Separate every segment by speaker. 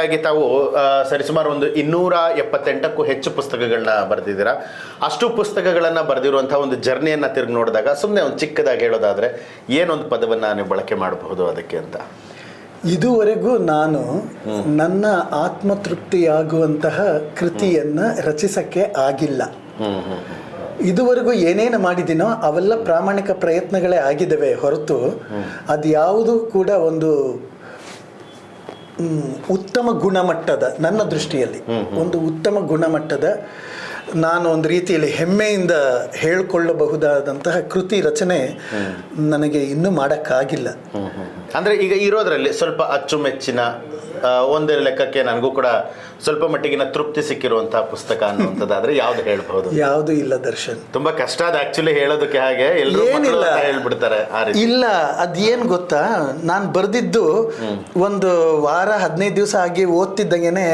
Speaker 1: ಮೊದಲನೇದಾಗಿ ತಾವು ಸರಿಸುಮಾರು ಒಂದು 278ಕ್ಕೂ ಹೆಚ್ಚು ಪುಸ್ತಕಗಳನ್ನ ಬರೆದಿದ್ದೀರಾ. ಅಷ್ಟು ಪುಸ್ತಕಗಳನ್ನು ಬರೆದಿರುವಂಥ ಒಂದು ಜರ್ನಿಯನ್ನು ತಿರುಗಿ ನೋಡಿದಾಗ ಸುಮ್ಮನೆ ಒಂದು ಚಿಕ್ಕದಾಗಿ ಹೇಳೋದಾದರೆ ಏನೊಂದು ಪದವನ್ನು ನೀವು ಬಳಕೆ ಮಾಡಬಹುದು ಅದಕ್ಕೆ ಅಂತ?
Speaker 2: ಇದುವರೆಗೂ ನಾನು ನನ್ನ ಆತ್ಮತೃಪ್ತಿಯಾಗುವಂತಹ ಕೃತಿಯನ್ನು ರಚಿಸಕ್ಕೆ ಆಗಿಲ್ಲ. ಇದುವರೆಗೂ ಏನೇನು ಮಾಡಿದ್ದೀನೋ ಅವೆಲ್ಲ ಪ್ರಾಮಾಣಿಕ ಪ್ರಯತ್ನಗಳೇ ಆಗಿದ್ದಾವೆ ಹೊರತು ಅದ್ಯಾವುದು ಕೂಡ ಒಂದು ಉತ್ತಮ ಗುಣಮಟ್ಟದ, ನನ್ನ ದೃಷ್ಟಿಯಲ್ಲಿ ಒಂದು ಉತ್ತಮ ಗುಣಮಟ್ಟದ, ನಾನು ಒಂದು ರೀತಿಯಲ್ಲಿ ಹೆಮ್ಮೆಯಿಂದ ಹೇಳಿಕೊಳ್ಳಬಹುದಾದಂತಹ ಕೃತಿ ರಚನೆ ನನಗೆ ಇನ್ನೂ ಮಾಡೋಕ್ಕಾಗಿಲ್ಲ.
Speaker 1: ಅಂದರೆ ಈಗ ಇರೋದರಲ್ಲಿ ಸ್ವಲ್ಪ ಅಚ್ಚುಮೆಚ್ಚಿನ ಒಂದು ಲೆಕ್ಕಕ್ಕೆ ನನಗೂ ಕೂಡ ಸ್ವಲ್ಪ ಮಟ್ಟಿಗಿನ ತೃಪ್ತಿ ಸಿಕ್ಕಿರುವಂತಹ ಪುಸ್ತಕ ಅನ್ನುವಂಥದ್ದಾದ್ರೆ ಯಾವ್ದು ಹೇಳ್ಬಹುದು?
Speaker 2: ಯಾವುದು ಇಲ್ಲ ದರ್ಶನ್,
Speaker 1: ತುಂಬಾ ಕಷ್ಟ ಅದು ಆಕ್ಚುಲಿ ಹೇಳೋದಕ್ಕೆ. ಹಾಗೆ
Speaker 2: ಏನಿಲ್ಲ
Speaker 1: ಹೇಳ್ಬಿಡ್ತಾರೆ
Speaker 2: ಇಲ್ಲ. ಅದೇನು ಗೊತ್ತಾ, ನಾನು ಬರೆದಿದ್ದು ಒಂದು ವಾರ 15 ದಿವಸ ಆಗಿ ಓದ್ತಿದ್ದಂಗೆನೆ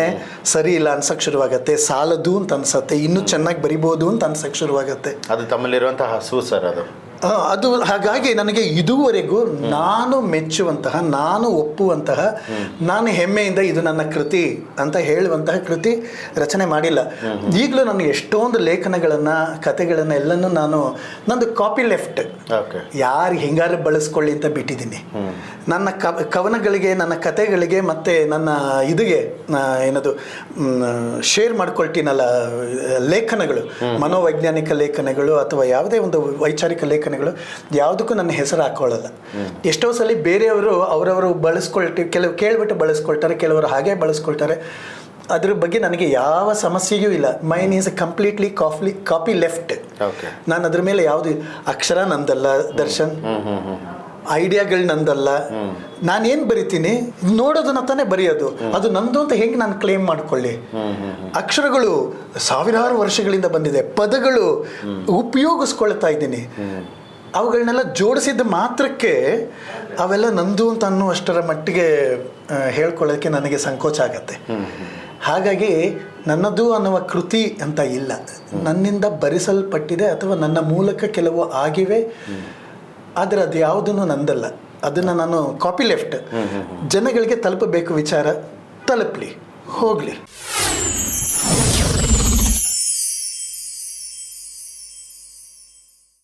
Speaker 2: ಸರಿ ಇಲ್ಲ ಅನ್ಸಕ್ ಶುರುವಾಗತ್ತೆ, ಸಾಲದು ಅಂತ ಅನ್ಸತ್ತೆ, ಇನ್ನೂ ಚೆನ್ನಾಗಿ ಬರಿಬೋದು ಅಂತ ಅನ್ಸಕ್ ಶುರುವಾಗತ್ತೆ.
Speaker 1: ಅದು ತಮ್ಮಲ್ಲಿರುವಂತಹ ಹಸು ಸರ್
Speaker 2: ಅದು. ಹಾಗಾಗಿ ನನಗೆ ಇದುವರೆಗೂ ನಾನು ಮೆಚ್ಚುವಂತಹ, ನಾನು ಒಪ್ಪುವಂತಹ, ನಾನು ಹೆಮ್ಮೆಯಿಂದ ಇದು ನನ್ನ ಕೃತಿ ಅಂತ ಹೇಳುವಂತಹ ಕೃತಿ ರಚನೆ ಮಾಡಿಲ್ಲ. ಈಗಲೂ ನಾನು ಎಷ್ಟೊಂದು ಲೇಖನಗಳನ್ನು, ಕತೆಗಳನ್ನು ಎಲ್ಲನೂ ನಾನು ನಂದು ಕಾಪಿ ಲೆಫ್ಟ್, ಯಾರು ಹೆಂಗಾರು ಬಳಸ್ಕೊಳ್ಳಿ ಅಂತ ಬಿಟ್ಟಿದ್ದೀನಿ. ನನ್ನ ಕವನಗಳಿಗೆ, ನನ್ನ ಕತೆಗಳಿಗೆ ಮತ್ತು ನನ್ನ ಇದಿಗೆ ಏನದು ಶೇರ್ ಮಾಡ್ಕೊಳ್ತೀನಲ್ಲ ಲೇಖನಗಳು, ಮನೋವೈಜ್ಞಾನಿಕ ಲೇಖನಗಳು ಅಥವಾ ಯಾವುದೇ ಒಂದು ವೈಚಾರಿಕ ಲೇಖನಗಳು, ಯಾವುದಕ್ಕೂ ನನ್ನ ಹೆಸರು ಹಾಕೊಳ್ಳಲ್ಲ. ಎಷ್ಟೋ ಸಲ ಬೇರೆಯವರು ಅವರವರು ಕೆಲವು ಕೇಳ್ಬಿಟ್ಟು ಬಳಸ್ಕೊಳ್ತಾರೆ, ಕೆಲವರು ಹಾಗೆ ಬಳಸ್ಕೊಳ್ತಾರೆ. ಅದ್ರ ಬಗ್ಗೆ ನನಗೆ ಯಾವ ಸಮಸ್ಯೆಯೂ ಇಲ್ಲ. Mine is completely copy left. ನಾನು ಅದ್ರ ಮೇಲೆ ಯಾವುದು ಅಕ್ಷರ ನಂದಲ್ಲ ದರ್ಶನ್, ಐಡಿಯಾಗಳು ನಂದಲ್ಲ. ನಾನೇನು ಬರಿತೀನಿ ನೋಡೋದನ್ನ ತಾನೇ ಬರೆಯೋದು, ಅದು ನಂದು ಅಂತ ಹೆಂಗೆ ನಾನು ಕ್ಲೇಮ್ ಮಾಡ್ಕೊಳ್ಳಿ? ಅಕ್ಷರಗಳು ಸಾವಿರಾರು ವರ್ಷಗಳಿಂದ ಬಂದಿದೆ, ಪದಗಳು ಉಪಯೋಗಿಸ್ಕೊಳ್ತಾ ಇದ್ದೀನಿ, ಅವುಗಳನ್ನೆಲ್ಲ ಜೋಡಿಸಿದ ಮಾತ್ರಕ್ಕೆ ಅವೆಲ್ಲ ನಂದು ಅಂತ ಅನ್ನುವಷ್ಟರ ಮಟ್ಟಿಗೆ ಹೇಳ್ಕೊಳ್ಳೋಕ್ಕೆ ನನಗೆ ಸಂಕೋಚ ಆಗತ್ತೆ. ಹಾಗಾಗಿ ನನ್ನದು ಅನ್ನುವ ಕೃತಿ ಅಂತ ಇಲ್ಲ, ನನ್ನಿಂದ ಬರೆಸಲ್ಪಟ್ಟಿದೆ ಅಥವಾ ನನ್ನ ಮೂಲಕ ಕೆಲವು ಆಗಿವೆ, ಆದರೆ ಅದು ಯಾವುದನ್ನು ನಂದಲ್ಲ. ಅದನ್ನು ನಾನು ಕಾಪಿ ಲೆಫ್ಟ್. ಜನಗಳಿಗೆ ತಲುಪಬೇಕು ವಿಚಾರ, ತಲುಪಲಿ, ಹೋಗಲಿ.